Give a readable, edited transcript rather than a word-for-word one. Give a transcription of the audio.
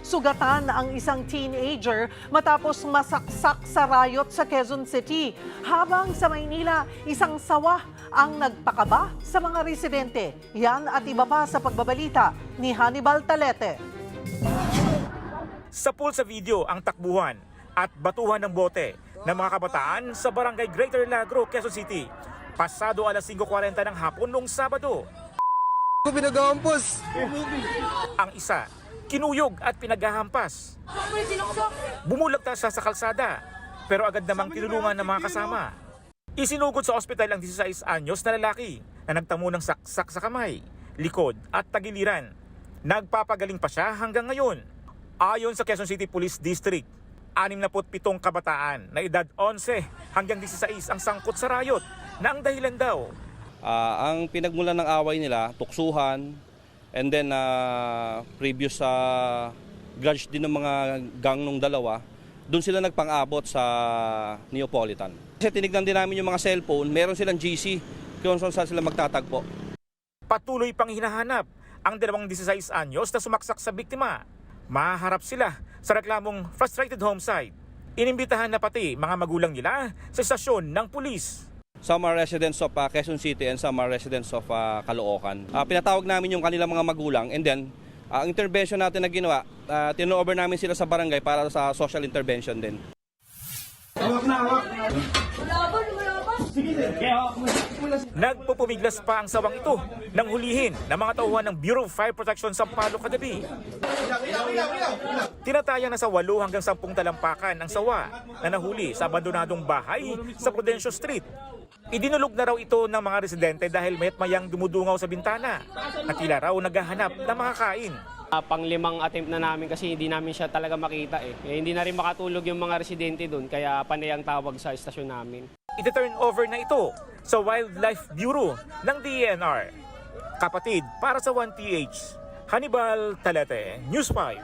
Sugatan ang isang teenager matapos masaksak sa riot sa Quezon City. Habang sa Maynila, isang sawa ang nagpakaba sa mga residente. Yan at iba pa sa pagbabalita ni Hannibal Talete. Sa pool sa video ang takbuhan at batuhan ng bote ng mga kabataan sa barangay Greater Lagro, Quezon City. Pasado alas 5:40 ng hapon noong Sabado. Pinagahampas! Ang isa, kinuyog at pinaghahampas. Bumulagta siya sa kalsada, pero agad namang tinulungan ng mga kasama. Isinugod sa ospital ang 16 anyos na lalaki na nagtamo ng saksak sa kamay, likod at tagiliran. Nagpapagaling pa siya hanggang ngayon. Ayon sa Quezon City Police District, 67 kabataan na edad 11 hanggang 16 ang sangkot sa riot na ang dahilan daw. Ang pinagmulan ng away nila, tuksuhan, and then previous sa grudge din ng mga gang nung dalawa, doon sila nagpang-abot sa Neapolitan. Kasi tinignan din namin yung mga cellphone, meron silang GC kung saan sila magtatagpo. Patuloy pang hinahanap ang 16 anyos na sumaksak sa biktima. Maharap sila sa reklamong frustrated homicide. Inimbitahan na pati mga magulang nila sa istasyon ng pulis. Some are residents of Quezon City and some are residents of Caloocan. Pinatawag namin yung kanilang mga magulang and then ang intervention natin na ginawa, turnover namin sila sa barangay para sa social intervention din. Nagpupumiglas pa ang sawang ito nang hulihin ng mga tauhan ng Bureau of Fire Protection sa Palo kagabi. Tinatayang nasa 8 hanggang 10 talampakan ang sawa na nahuli sa abandonadong bahay sa Prudencio Street. Idinulog na raw ito ng mga residente dahil mayat mayang dumudungaw sa bintana na tila raw naghahanap ng makakain. Pang-5 attempt na namin kasi hindi namin siya talaga makita hindi na rin makatulog yung mga residente doon kaya panay ang tawag sa istasyon namin. Iti-turn over na ito sa Wildlife Bureau ng DENR. Kapatid para sa 1PH, Hannibal Talete, News 5.